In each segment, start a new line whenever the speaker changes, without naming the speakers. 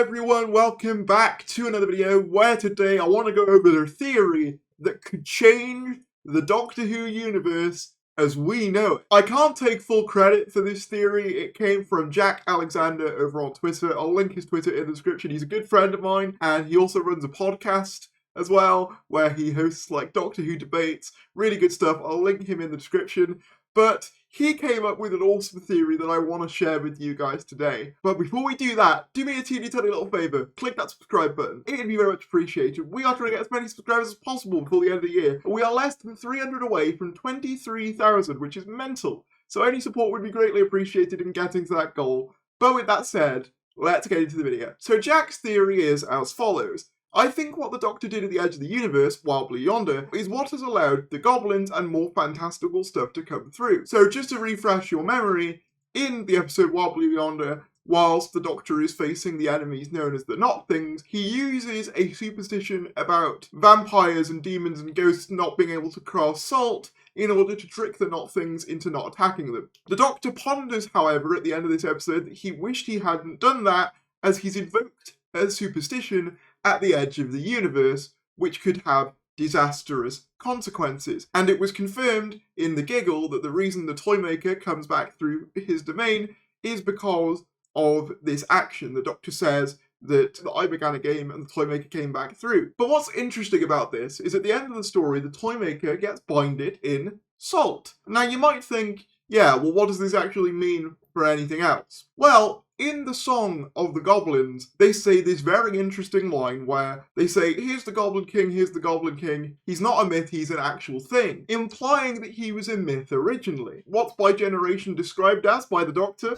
Hi everyone, welcome back to another video where today I want to go over a theory that could change the Doctor Who universe as we know it. I can't take full credit for this theory. It came from Jack Alexander over on Twitter. I'll link his Twitter in the description. He's a good friend of mine and he also runs a podcast as well where he hosts like Doctor Who debates. Really good stuff. I'll link him in the description. But he came up with an awesome theory that I want to share with you guys today. But before we do that, do me a teeny tiny little favour. Click that subscribe button. It'd be very much appreciated. We are trying to get as many subscribers as possible before the end of the year. We are less than 300 away from 23,000, which is mental. So any support would be greatly appreciated in getting to that goal. But with that said, let's get into the video. So Jack's theory is as follows. I think what the Doctor did at the edge of the universe, Wild Blue Yonder, is what has allowed the goblins and more fantastical stuff to come through. So just to refresh your memory, in the episode Wild Blue Yonder, whilst the Doctor is facing the enemies known as the Not Things, he uses a superstition about vampires and demons and ghosts not being able to cross salt in order to trick the Not Things into not attacking them. The Doctor ponders, however, at the end of this episode that he wished he hadn't done that, as he's invoked a superstition at the edge of the universe, which could have disastrous consequences. And it was confirmed in the giggle that the reason the Toymaker comes back through his domain is because of this action. The Doctor says that I began a game and the Toymaker came back through. But what's interesting about this is at the end of the story, the Toymaker gets binded in salt. Now you might think, yeah, well what does this actually mean for anything else? Well, in the Song of the Goblins, they say this very interesting line where they say, here's the Goblin King, here's the Goblin King. He's not a myth, he's an actual thing, implying that he was a myth originally. What's bi-generation described as by the Doctor?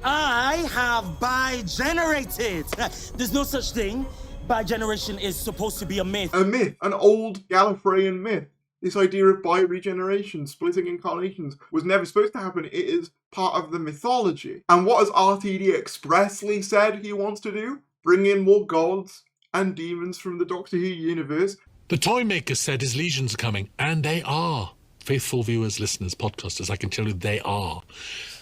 I have bi-generated. There's no such thing. Bi-generation is supposed to be a myth.
A myth, an old Gallifreyan myth. This idea of bi-regeneration, splitting incarnations, was never supposed to happen. It is part of the mythology. And what has RTD expressly said he wants to do? Bring in more gods and demons from the Doctor Who universe.
The Toymaker said his legions are coming, and they are. Faithful viewers, listeners, podcasters, I can tell you they are.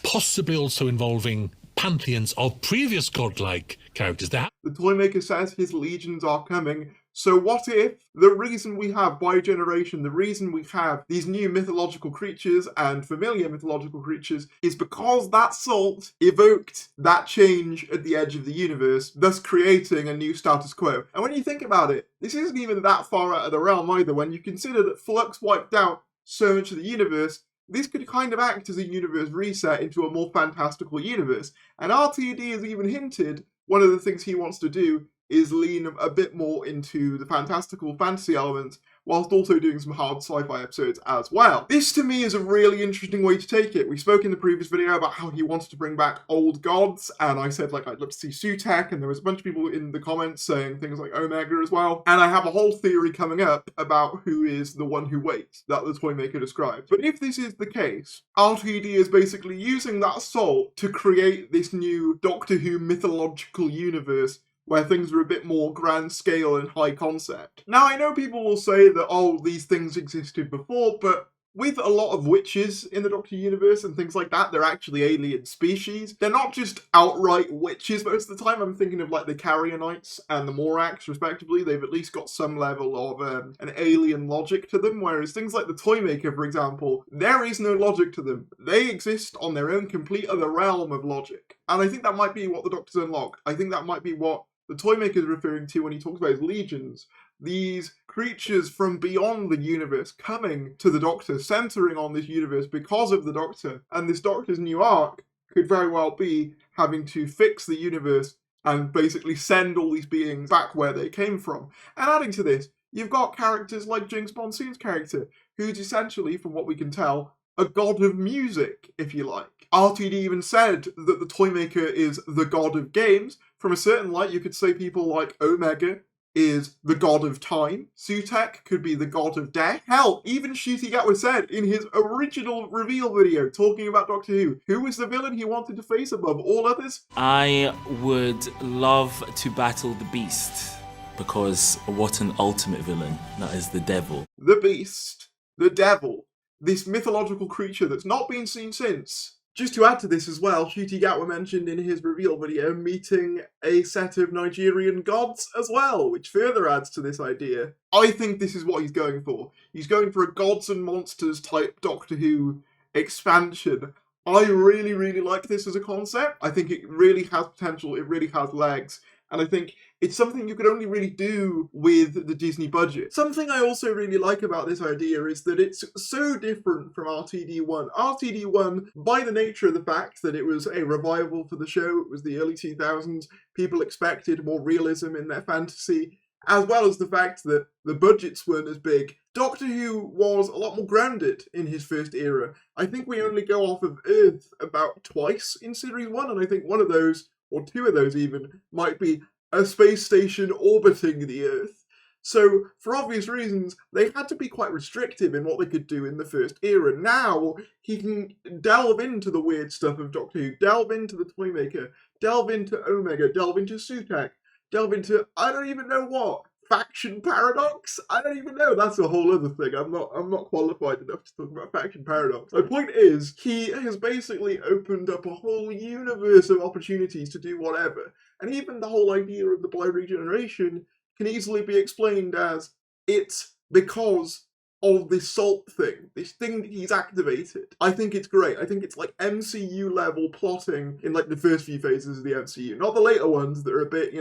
Possibly also involving pantheons of previous godlike characters. The
Toymaker says his legions are coming. So what if the reason we have bi-generation, the reason we have these new mythological creatures and familiar mythological creatures is because that salt evoked that change at the edge of the universe, thus creating a new status quo. And when you think about it, this isn't even that far out of the realm either. When you consider that Flux wiped out so much of the universe, this could kind of act as a universe reset into a more fantastical universe. And RTD has even hinted one of the things he wants to do is lean a bit more into the fantastical fantasy elements, whilst also doing some hard sci-fi episodes as well. This to me is a really interesting way to take it. We spoke in the previous video about how he wanted to bring back old gods, and I said like I'd love to see Sutek, and there was a bunch of people in the comments saying things like Omega as well. And I have a whole theory coming up about who is the one who waits, that the Toymaker describes. But if this is the case, RTD is basically using that salt to create this new Doctor Who mythological universe where things are a bit more grand scale and high concept. Now, I know people will say that, oh, these things existed before, but with a lot of witches in the Doctor universe and things like that, they're actually alien species. They're not just outright witches most of the time. I'm thinking of like the Carrionites and the Moraks, respectively. They've at least got some level of an alien logic to them, whereas things like the Toymaker, for example, there is no logic to them. They exist on their own complete other realm of logic. And I think that might be what the Doctor's unlocked. I think that might be what the Toymaker is referring to when he talks about his legions. These creatures from beyond the universe coming to the Doctor, centering on this universe because of the Doctor. And this Doctor's new arc could very well be having to fix the universe and basically send all these beings back where they came from. And adding to this, you've got characters like Jinx Monsoon's character, who's essentially, from what we can tell, a god of music, if you like. RTD even said that the Toymaker is the god of games. From a certain light, you could say people like Omega is the god of time. Sutek could be the god of death. Hell, even Ncuti Gatwa said in his original reveal video talking about Doctor who was the villain he wanted to face above all others?
I would love to battle the Beast, because what an ultimate villain. That is the devil.
The Beast, the devil, this mythological creature that's not been seen since Just to add to this as well, Ncuti Gatwa mentioned in his reveal video meeting a set of Nigerian gods as well, which further adds to this idea. I think this is what he's going for. He's going for a gods and monsters type Doctor Who expansion. I really, really like this as a concept. I think it really has potential, it really has legs, and I think it's something you could only really do with the Disney budget. Something I also really like about this idea is that it's so different from RTD1. RTD1, by the nature of the fact that it was a revival for the show, it was the early 2000s, people expected more realism in their fantasy, as well as the fact that the budgets weren't as big. Doctor Who was a lot more grounded in his first era. I think we only go off of Earth about twice in Series 1, and I think one of those, or two of those even, might be a space station orbiting the Earth. So, for obvious reasons, they had to be quite restrictive in what they could do in the first era. Now, he can delve into the weird stuff of Doctor Who, delve into the Toymaker, delve into Omega, delve into Sutekh, delve into, I don't even know what, faction paradox? I don't even know, that's a whole other thing. I'm not qualified enough to talk about faction paradox. My point is, he has basically opened up a whole universe of opportunities to do whatever. And even the whole idea of the blind regeneration can easily be explained as it's because of this salt thing, this thing that he's activated. I think it's great. I think it's like MCU level plotting in like the first few phases of the MCU. Not the later ones that are a bit,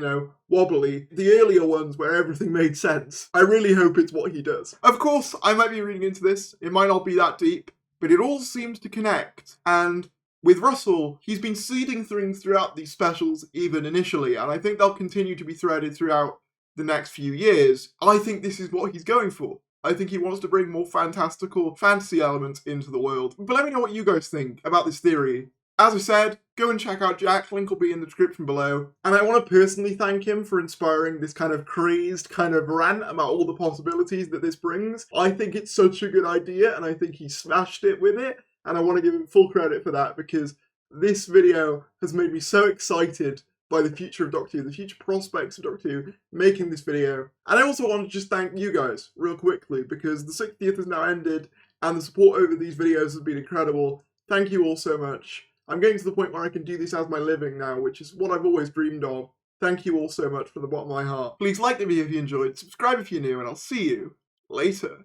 wobbly. The earlier ones where everything made sense. I really hope it's what he does. Of course, I might be reading into this. It might not be that deep, but it all seems to connect. And with Russell, he's been seeding things throughout these specials even initially, and I think they'll continue to be threaded throughout the next few years. I think this is what he's going for. I think he wants to bring more fantastical fantasy elements into the world. But let me know what you guys think about this theory. As I said, go and check out Jack, link will be in the description below. And I want to personally thank him for inspiring this kind of crazed kind of rant about all the possibilities that this brings. I think it's such a good idea, and I think he smashed it with it. And I want to give him full credit for that, because this video has made me so excited by the future of Doctor Who, the future prospects of Doctor Who, making this video. And I also want to just thank you guys real quickly, because the 60th has now ended and the support over these videos has been incredible. Thank you all so much. I'm getting to the point where I can do this as my living now, which is what I've always dreamed of. Thank you all so much from the bottom of my heart. Please like the video if you enjoyed, subscribe if you're new, and I'll see you later.